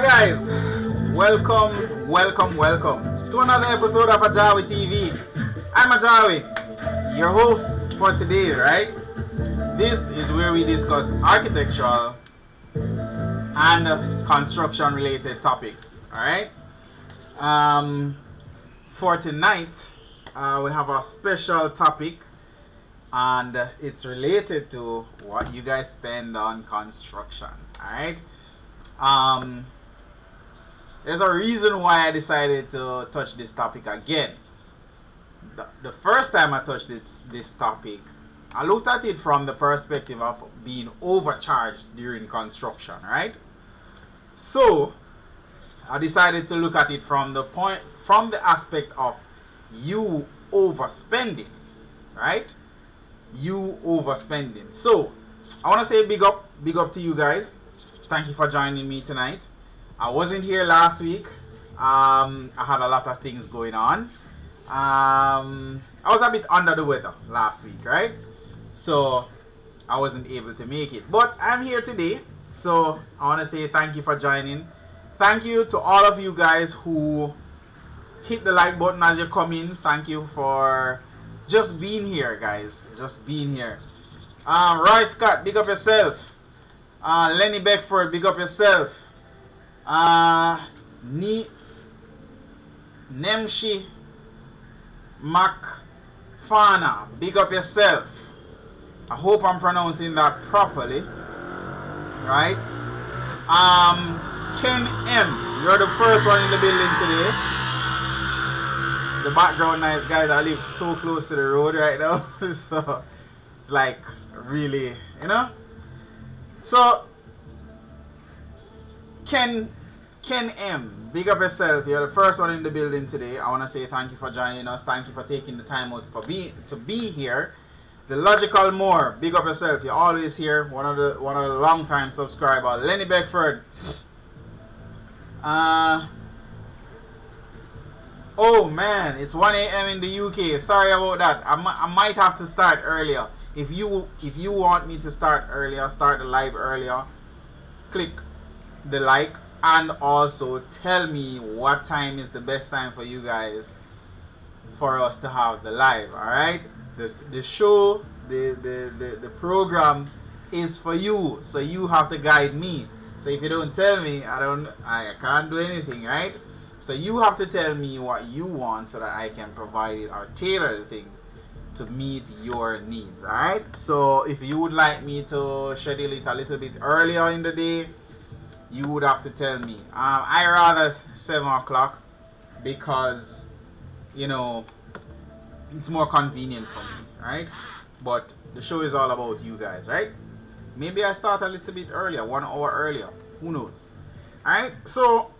Hi guys, welcome to another episode of AJAWI TV. I'm AJAWI, your host for today, right? This is where we discuss architectural and construction related topics, alright? For tonight, we have a special topic and it's related to what you guys spend on construction, alright? There's a reason why I decided to touch this topic again. The first time I touched this topic, I looked at it from the perspective of being overcharged during construction, right? So I decided to look at it from the aspect of you overspending, right? You overspending. So I want to say big up to you guys. Thank you for joining me tonight. I wasn't here last week. I had a lot of things going on. I was a bit under the weather last week, right? So I wasn't able to make it. But I'm here today. So I want to say thank you for joining. Thank you to all of you guys who hit the like button as you come in. Thank you for just being here, guys. Just being here. Roy Scott, big up yourself. Lenny Beckford, big up yourself. Nemshi Macfana, big up yourself. I hope I'm pronouncing that properly, right? Ken M, you're the first one in the building today. The background noise, guys. I live so close to the road right now, so it's like really, you know. So Ken M, big up yourself. You're the first one in the building today. I want to say thank you for joining us. Thank you for taking the time out to be here. The Logical More, big up yourself. You're always here. One of the long time subscribers. Lenny Beckford. Oh man, it's 1 a.m. in the UK. Sorry about that. I might have to start earlier. If you want me to start earlier, start the live earlier, click the like and also tell me what time is the best time for you guys for us to have the live. All right, the show, the program is for you, so you have to guide me. So if you don't tell me, I can't do anything, right? So you have to tell me what you want so that I can provide it or tailor the thing to meet your needs. Alright, so if you would like me to schedule it a little bit earlier in the day, you would have to tell me. I rather 7 o'clock because, you know, it's more convenient for me, right? But the show is all about you guys, right? Maybe I start a little bit earlier, 1 hour earlier, who knows. Alright, so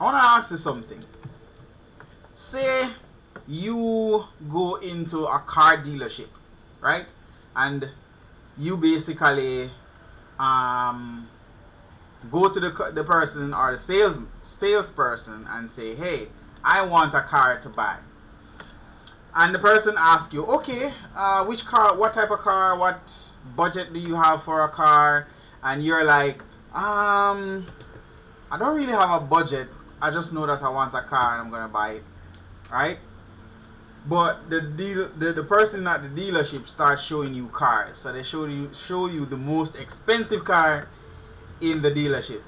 I want to ask you something. Say you go into a car dealership, right? And you basically go to the person or the salesperson and say, hey, I want a car to buy. And the person asks you, okay, which car, what type of car, what budget do you have for a car? And you're like, I don't really have a budget. I just know that I want a car and I'm gonna buy it, right? But the person at the dealership starts showing you cars. So they show you the most expensive car in the dealership.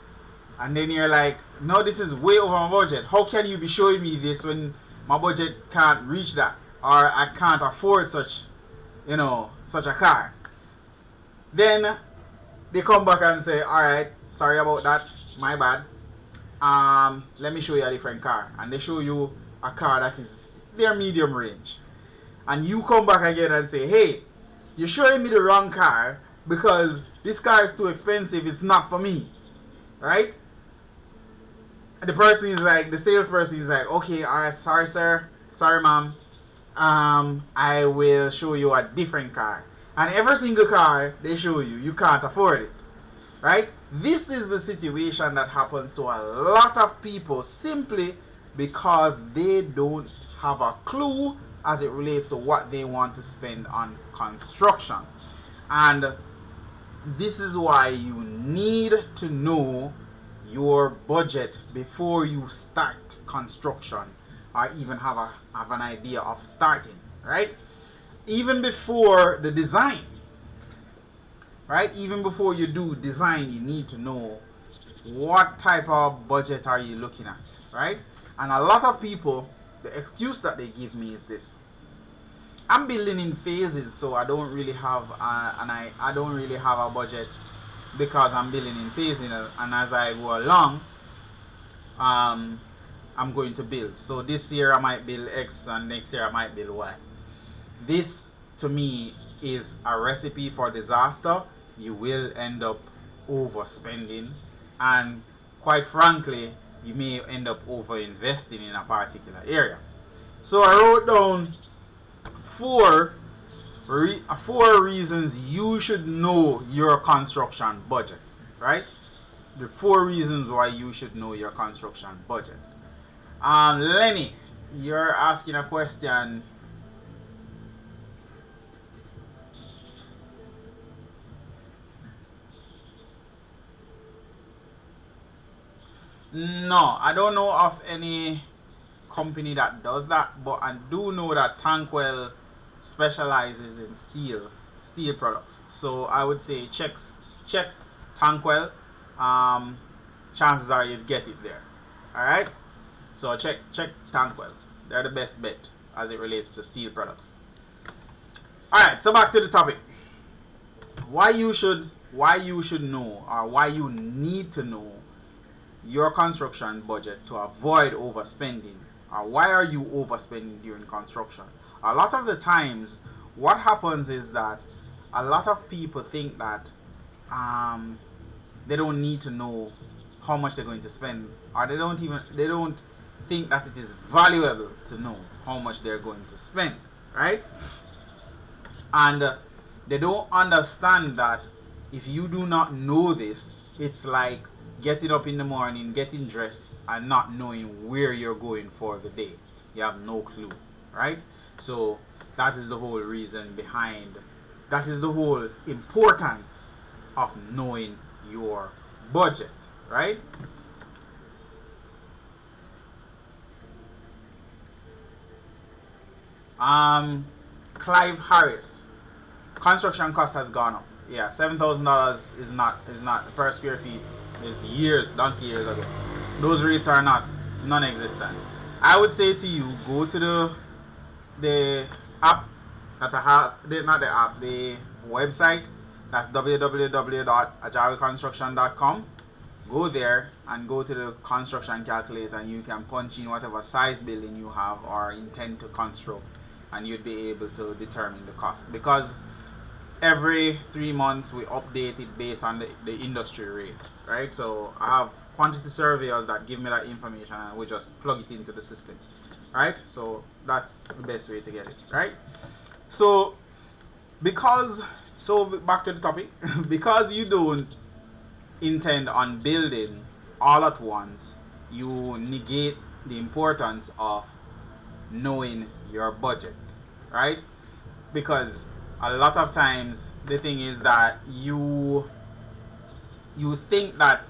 And then you're like, no, this is way over my budget. How can you be showing me this when my budget can't reach that? Or I can't afford such a car? Then they come back and say, alright, sorry about that, my bad. Let me show you a different car. And they show you a car that is their medium range, and you come back again and say, hey, you're showing me the wrong car because this car is too expensive, it's not for me, right? And the person is like, the salesperson is like, okay, alright, sorry sir, sorry ma'am, I will show you a different car. And every single car they show you, you can't afford it, right? This is the situation that happens to a lot of people simply because they don't have a clue as it relates to what they want to spend on construction. And this is why you need to know your budget before you start construction or even have an idea of starting, right? Even before the design, right? Even before you do design, you need to know what type of budget are you looking at, right? And a lot of people, the excuse that they give me is this: I'm building in phases, so I don't really have I don't really have a budget because I'm building in phases, and as I go along, I'm going to build. So this year I might build X, and next year I might build Y. This, to me, is a recipe for disaster. You will end up overspending, and quite frankly, you may end up over investing in a particular area. So I wrote down four reasons you should know your construction budget, right? The 4 reasons why you should know your construction budget. Lenny, you're asking a question. No, I don't know of any company that does that, but I do know that Tankwell specializes in steel products. So I would say check Tankwell. Chances are you'd get it there. All right. So check Tankwell. They're the best bet as it relates to steel products. All right. So back to the topic. Why you should know, or why you need to know your construction budget to avoid overspending, or why are you overspending during construction? A lot of the times what happens is that a lot of people think that they don't need to know how much they're going to spend, or they don't think that it is valuable to know how much they're going to spend, right? And they don't understand that if you do not know this, it's like getting up in the morning, getting dressed, and not knowing where you're going for the day. You have no clue, right? So that is the whole reason behind, that is the whole importance of knowing your budget, right? Clive Harris, construction cost has gone up. Yeah, $7,000 is not per square feet. Is donkey years ago. Those rates are non-existent. I would say to you, go to the app that I have, not the app, the website. That's www.ajawiconstruction.com. Go there and go to the construction calculator, and you can punch in whatever size building you have or intend to construct, and you'd be able to determine the cost, because every 3 months we update it based on the industry rate, right? So I have quantity surveyors that give me that information, and we just plug it into the system, right? So that's the best way to get it, right? So back to the topic. Because you don't intend on building all at once, you negate the importance of knowing your budget, right? Because a lot of times the thing is that you think that,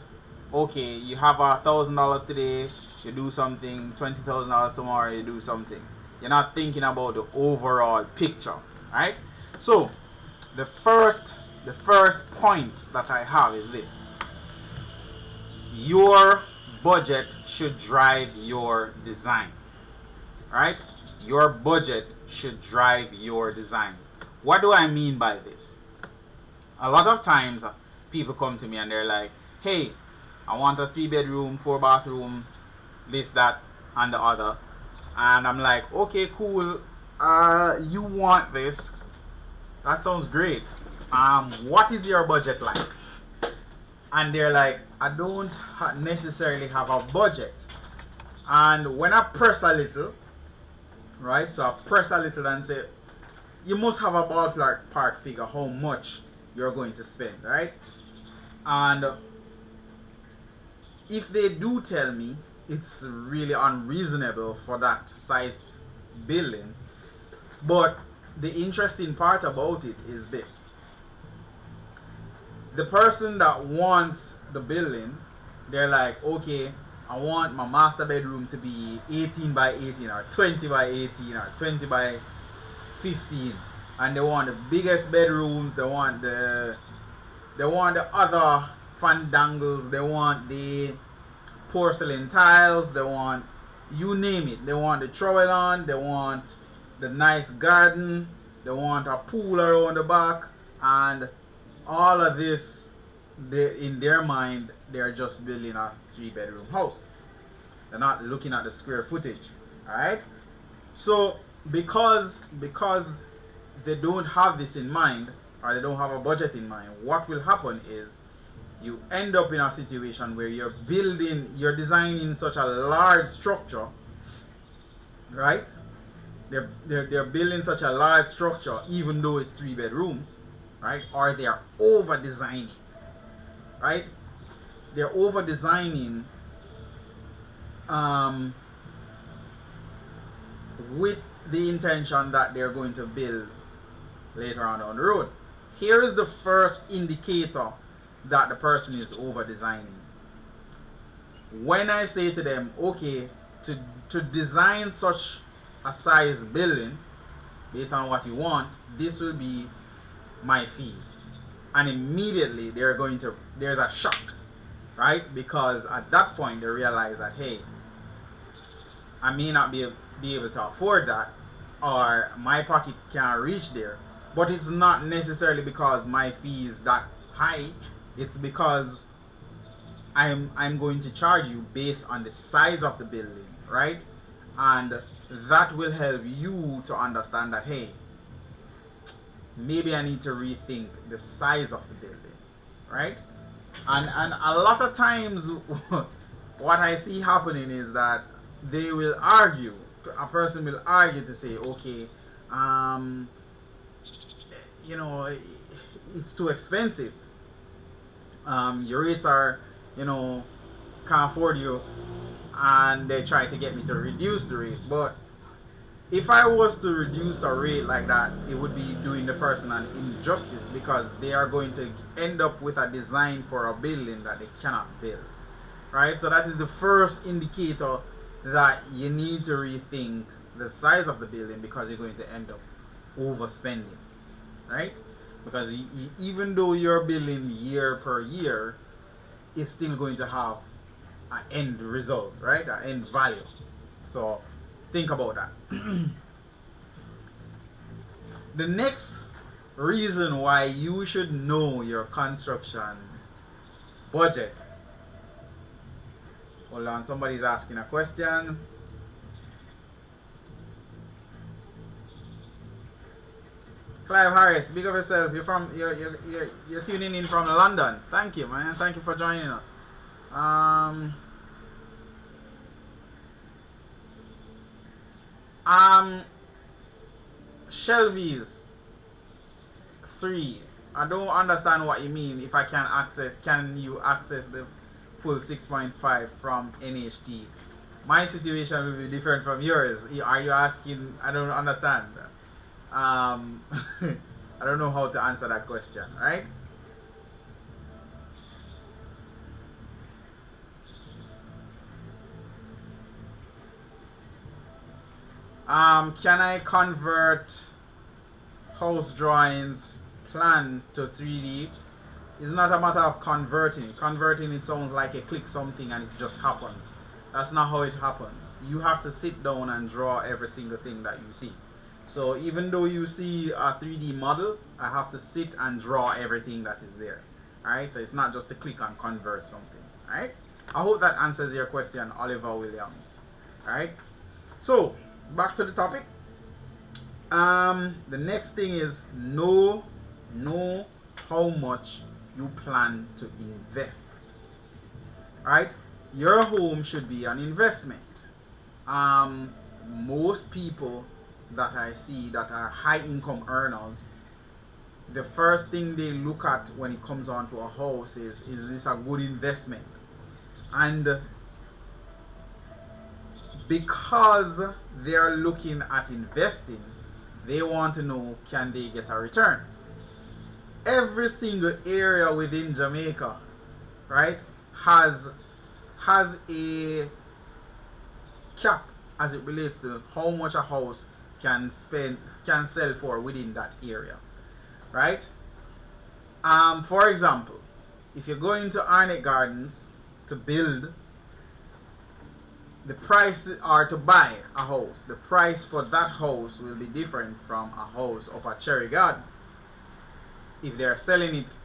okay, you have $1,000 today, you do something, $20,000 tomorrow, you do something. You're not thinking about the overall picture, right? So the first point that I have is this: your budget should drive your design, right? Your budget should drive your design. What do I mean by this? A lot of times people come to me and they're like, hey, I want a 3-bedroom, 4-bathroom, this, that, and the other. And I'm like, okay, cool. You want this. That sounds great. What is your budget like? And they're like, I don't necessarily have a budget. And when I press a little, right? So I press a little and say, you must have a ballpark figure how much you're going to spend, right? And if they do tell me, it's really unreasonable for that size building. But the interesting part about it is this: the person that wants the building They're like, okay, I want my master bedroom to be 18 by 18 or 20 by 18 or 20 by 15, and they want the biggest bedrooms, they want the other fandangles, they want the porcelain tiles, they want, you name it, they want the trowel on, they want the nice garden, they want a pool around the back, and all of this, in their mind, they're just building a 3-bedroom house. They're not looking at the square footage. Alright? So because they don't have this in mind, or they don't have a budget in mind, what will happen is you end up in a situation where you're designing such a large structure, right? They're building such a large structure even though it's 3 bedrooms, right? Or they are over designing, right? They're over designing with the intention that they're going to build later on down the road. Here is the first indicator that the person is over designing. When I say to them, okay, to design such a size building based on what you want, this will be my fees, and immediately there's a shock, right? Because at that point they realize that, hey, I may not be able to afford that, or my pocket can't reach there. But it's not necessarily because my fee is that high. It's because I'm going to charge you based on the size of the building, right? And that will help you to understand that, hey, maybe I need to rethink the size of the building, right? And a lot of times what I see happening is that they will argue, a person will argue to say, okay, you know, it's too expensive, your rates are, you know, can't afford you, and they try to get me to reduce the rate. But if I was to reduce a rate like that, it would be doing the person an injustice, because they are going to end up with a design for a building that they cannot build, right? So that is the first indicator that you need to rethink the size of the building, because you're going to end up overspending, right? Because even though you're building year per year, it's still going to have an end result, right? An end value. So think about that. The next reason why you should know your construction budget. Hold on, somebody's asking a question. Clive Harris, big of yourself. You're tuning in from London. Thank you, man. Thank you for joining us. Shelvies 3. I don't understand what you mean. If I can you access the full 6.5 from NHT? My situation will be different from yours. Are you asking? I don't understand. I don't know how to answer that question, right? Can I convert house drawings plan to 3D? It's not a matter of converting. Converting, it sounds like you click something and it just happens. That's not how it happens. You have to sit down and draw every single thing that you see. So even though you see a 3D model, I have to sit and draw everything that is there. Alright, so it's not just to click and convert something. Alright, I hope that answers your question, Oliver Williams. Alright, so back to the topic. The next thing is know how much you plan to invest. Alright, your home should be an investment. Most people that I see that are high income earners, the first thing they look at when it comes on to a house is this a good investment? And because they're looking at investing, they want to know, can they get a return? Every single area within Jamaica, right, has has a cap as it relates to how much a house can sell for within that area, right? For example, if you're going to Arnett Gardens to build, the price, or to buy a house, the price for that house will be different from a house up at Cherry Garden. If they're selling it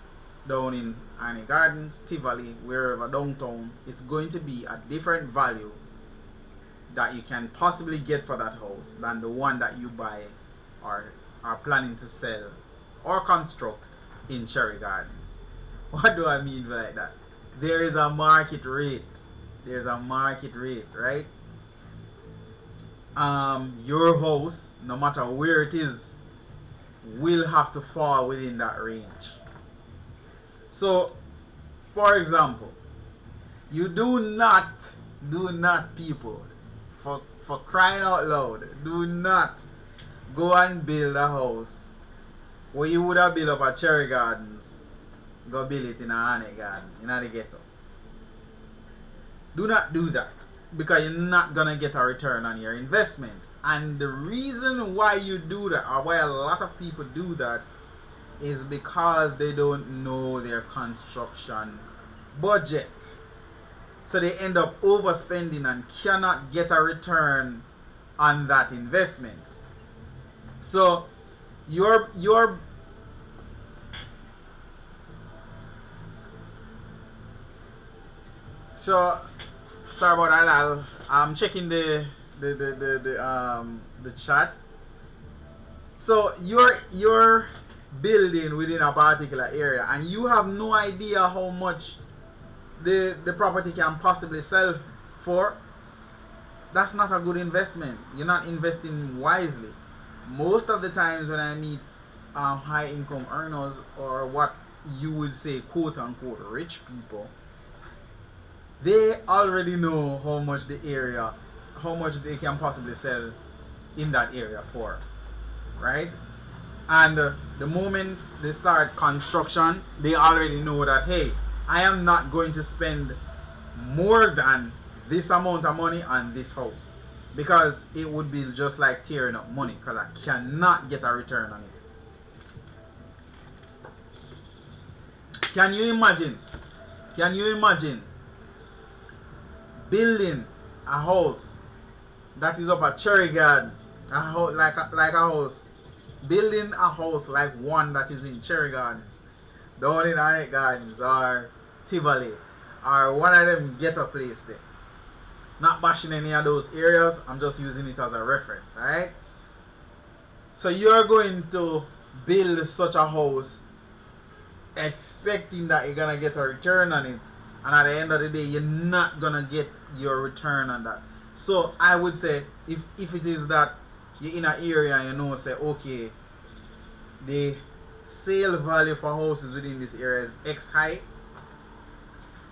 down in Arnett Gardens, Tivoli, wherever downtown, it's going to be a different value that you can possibly get for that house than the one that you buy or are planning to sell or construct in Cherry Gardens. What do I mean by that? There is a market rate. There's a market rate, right? Your house, no matter where it is, will have to fall within that range. So, for example, you do not people, for crying out loud, do not go and build a house where you would have built up at Cherry Gardens, go build it in a Arnett Garden, in the ghetto. Do not do that, because you're not gonna get a return on your investment. And the reason why you do that, or why a lot of people do that, is because they don't know their construction budget. So they end up overspending and cannot get a return on that investment. So your so sorry about that. I'm checking the chat. So you're building within a particular area and you have no idea how much the property can possibly sell for. That's not a good investment. You're not investing wisely. Most of the times when I meet high income earners, or what you would say quote unquote rich people, they already know how much they can possibly sell in that area for, right? And the moment they start construction, they already know that, hey, I am not going to spend more than this amount of money on this house, because it would be just like tearing up money, because I cannot get a return on it. Can you imagine building a house that is up at Cherry Garden, like a house, building a house like one that is in Cherry Gardens, down in Arnett Gardens or Tivoli, or one of them ghetto place there? Not bashing any of those areas, I'm just using it as a reference, alright? So you're going to build such a house expecting that you're gonna get a return on it, and at the end of the day you're not gonna get your return on that. So I would say, if it is that you're in an area and you know, say, okay, the sale value for houses within this area is X high,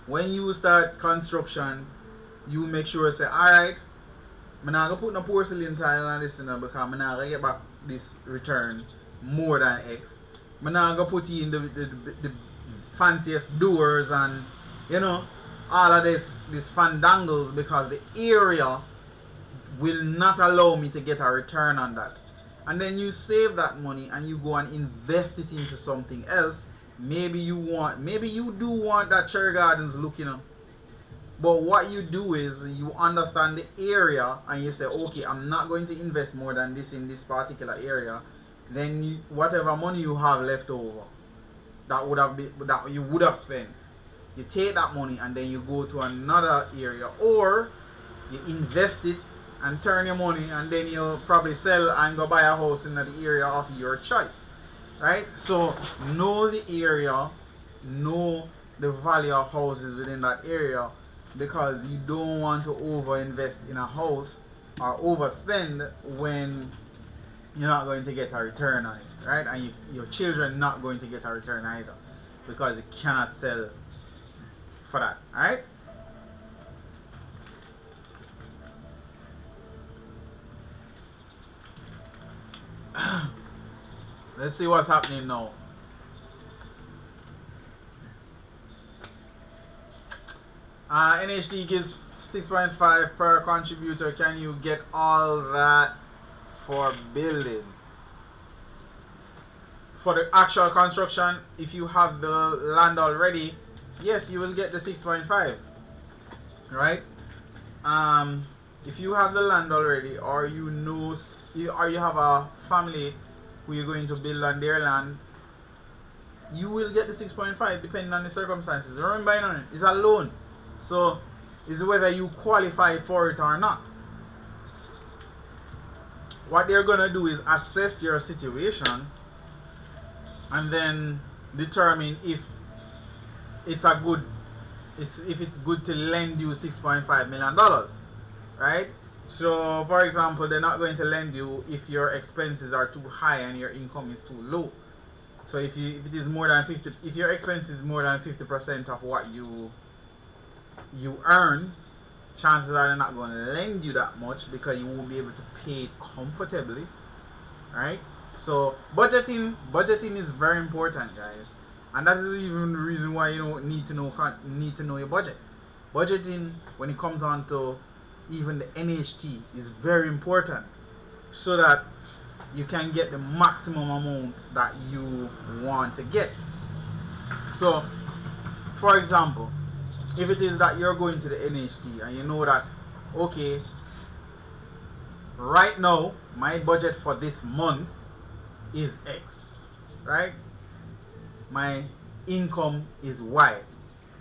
when you start construction, you make sure, say, alright, I'm not gonna put no porcelain tile on this, because I'm not gonna get back this return more than X. I'm not gonna put in the fanciest doors and, you know, all of these fandangles, because the area will not allow me to get a return on that. And then you save that money and you go and invest it into something else. Maybe you do want that Cherry Gardens look, you know. But what you do is you understand the area and you say, okay, I'm not going to invest more than this in this particular area. Then whatever money you have left over that you would have spent, you take that money and then you go to another area, or you invest it and turn your money, and then you probably sell and go buy a house in the area of your choice, right? So know the area, know the value of houses within that area, because you don't want to overinvest in a house or overspend when you're not going to get a return on it, right? And your children not going to get a return either, because you cannot sell for that, alright? Let's see what's happening now. NHD gives 6.5 per contributor. Can you get all that for building? For the actual construction, if you have the land already, yes, you will get the 6.5, right? If you have the land already, or you know, or you have a family who you're going to build on their land, you will get the 6.5 depending on the circumstances. Remember, you know, it's a loan, so it's whether you qualify for it or not. What they're gonna do is assess your situation and then determine if it's good to lend you $6.5 million, right? So for example, they're not going to lend you if your expenses are too high and your income is too low. So if it is more than 50, if your expense is more than 50% of what you earn, chances are they're not going to lend you that much because you won't be able to pay it comfortably, right? So budgeting is very important, guys, and that is even the reason why you don't need to know your budget. Budgeting, when it comes on to even the NHT, is very important so that you can get the maximum amount that you want to get. So for example, if it is that you're going to the NHT and you know that, okay, right now my budget for this month is X, right? My income is Y,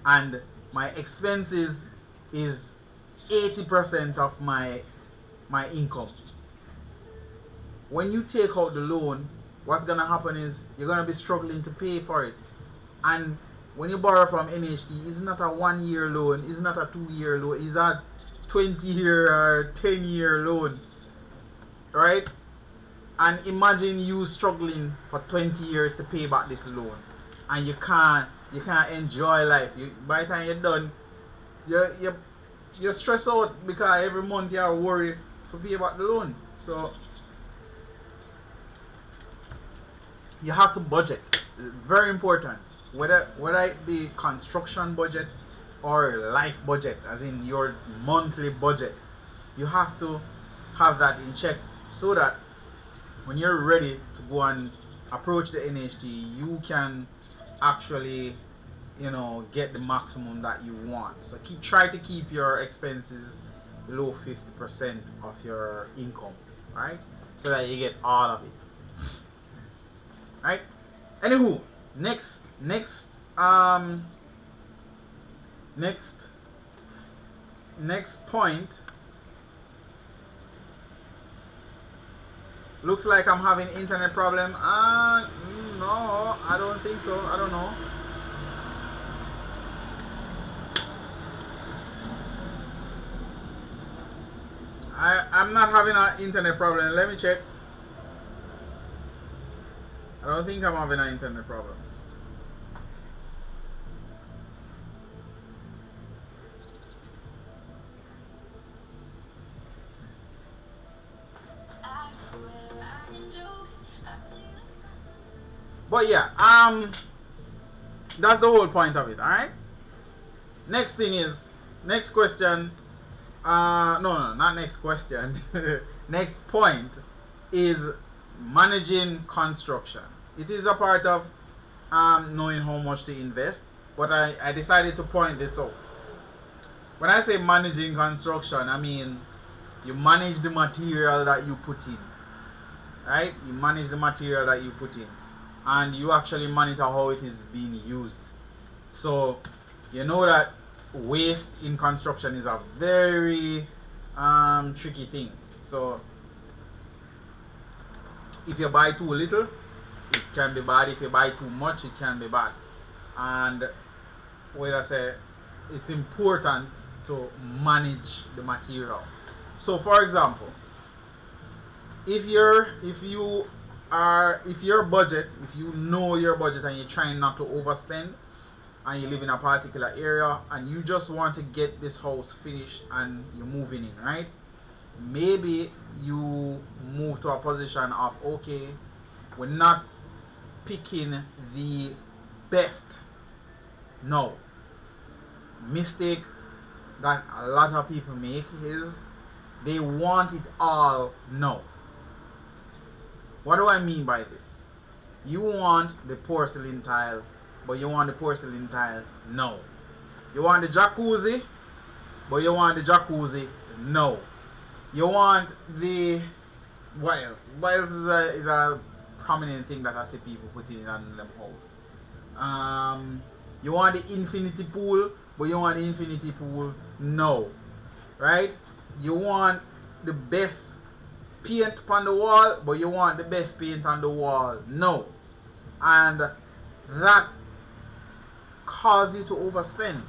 and my expenses is 80% of my income. When you take out the loan, what's gonna happen is you're gonna be struggling to pay for it. And when you borrow from NHT, it's not a 1-year loan, it's not a 2-year loan, it's a 20-year or 10-year loan, right? And imagine you struggling for 20 years to pay back this loan, and you can't enjoy life. By the time you're done, you're stressed out because every month you're worried to pay back the loan. So you have to budget. It's very important. Whether it be construction budget or life budget, as in your monthly budget, you have to have that in check so that when you're ready to go and approach the NHT, you can actually, you know, get the maximum that you want. So try to keep your expenses below 50% of your income, right? So that you get all of it, right? Anywho, next point. Looks like I'm having internet problem. No, I don't think so. I don't know. I'm not having an internet problem. Let me check. I don't think I'm having an internet problem. But yeah, that's the whole point of it. All right. Next question. No, not next question. Next point is managing construction. It is a part of knowing how much to invest, but I decided to point this out. When I say managing construction, I mean you manage the material that you put in, right? You manage the material that you put in, and you actually monitor how it is being used. So you know that waste in construction is a very tricky thing. So if you buy too little, it can be bad. If you buy too much, it can be bad. And what I say, it's important to manage the material. So for example, if you know your budget and you're trying not to overspend, and you live in a particular area and you just want to get this house finished and you're moving in, right? Maybe you move to a position of, okay, we're not picking the best. No. Mistake that a lot of people make is they want it all now. What do I mean by this? You want the porcelain tile, but you want the porcelain tile now. You want the jacuzzi, but you want the jacuzzi now. You want the what else? What else is a prominent thing that I see people putting in on them house? You want the infinity pool, but you want the infinity pool now, right? You want the best paint on the wall, but you want the best paint on the wall now, and that causes you to overspend.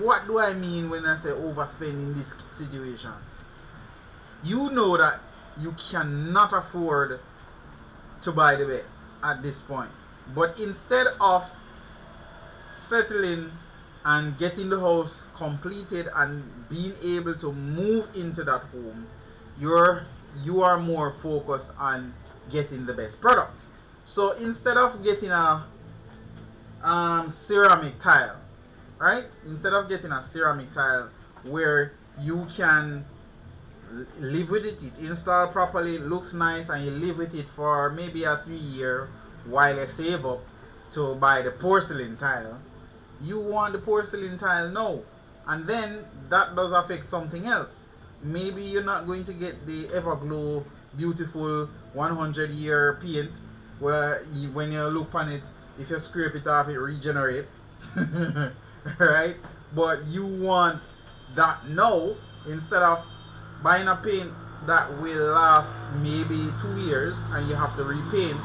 What do I mean when I say overspend in this situation? You know that you cannot afford to buy the best at this point, but instead of settling and getting the house completed and being able to move into that home, you are more focused on getting the best product. So instead of getting a ceramic tile, right? Instead of getting a ceramic tile where you can live with it, it installed properly, looks nice, and you live with it for maybe a 3 year while you save up to buy the porcelain tile, you want the porcelain tile now. And then that does affect something else. Maybe you're not going to get the Everglow beautiful 100-year paint where when you look on it, if you scrape it off, it regenerates. Right? But you want that now instead of buying a paint that will last maybe 2 years and you have to repaint,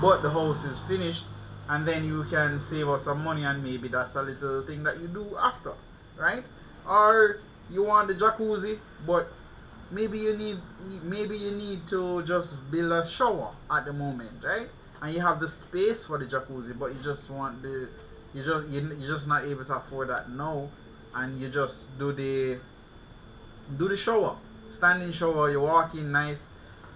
but the house is finished, and then you can save up some money, and maybe that's a little thing that you do after, right? Or you want the jacuzzi, but maybe you need to just build a shower at the moment, right? And you have the space for the jacuzzi, but you just want you're just not able to afford that now, and you just do the shower, standing shower. You walk in nice,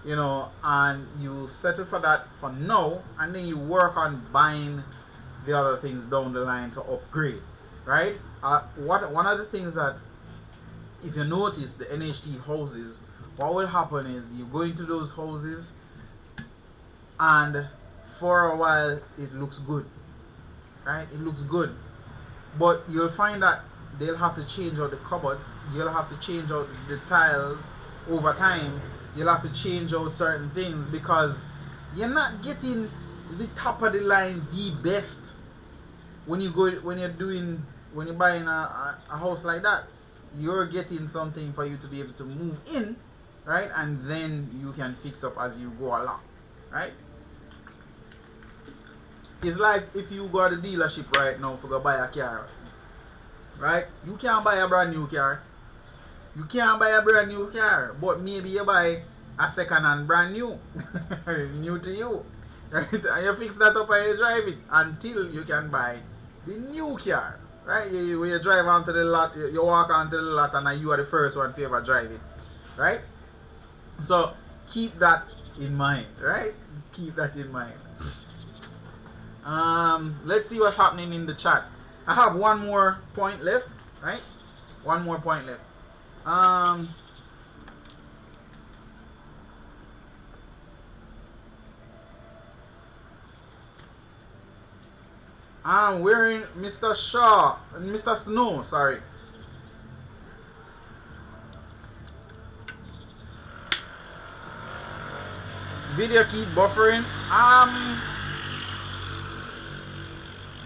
and you settle for that for now, and then you work on buying the other things down the line to upgrade, right? One of the things that, if you notice, the NHT houses, what will happen is you go into those houses, and for a while it looks good, right? It looks good, but you'll find that they'll have to change out the cupboards, you'll have to change out the tiles over time, you'll have to change out certain things because you're not getting the top of the line, the best. When you're buying a house like that, you're getting something for you to be able to move in, right? And then you can fix up as you go along, right? It's like if you go to the dealership right now for go buy a car, right? You can't buy a brand new car. You can't buy a brand new car, but maybe you buy a second hand brand new, new to you, right? And you fix that up and you drive it until you can buy the new car, right? When you drive onto the lot, you walk onto the lot, and you are the first one to ever drive it, right? So keep that in mind, right? Keep that in mind. Let's see what's happening in the chat. I have one more point left, right? One more point left. I'm wearing Mr. Shaw, Mr. Snow, sorry. Video keep buffering.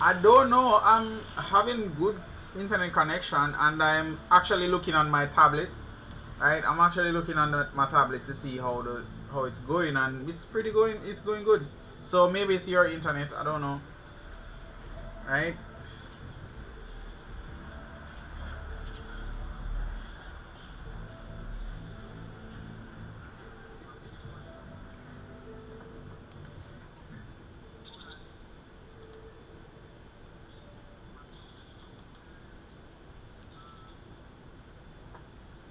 I don't know. I'm having good internet connection, and I'm actually looking on my tablet. Right, I'm actually looking on my tablet to see how it's going, and it's going good. So maybe it's your internet. I don't know. Right.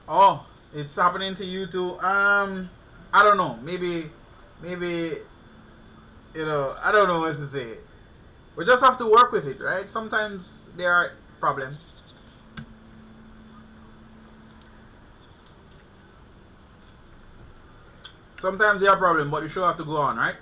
Oh, it's happening to you too. I don't know. Maybe, I don't know what to say. We just have to work with it, right? Sometimes there are problems. Sometimes they are a problem, but the show have to go on, right?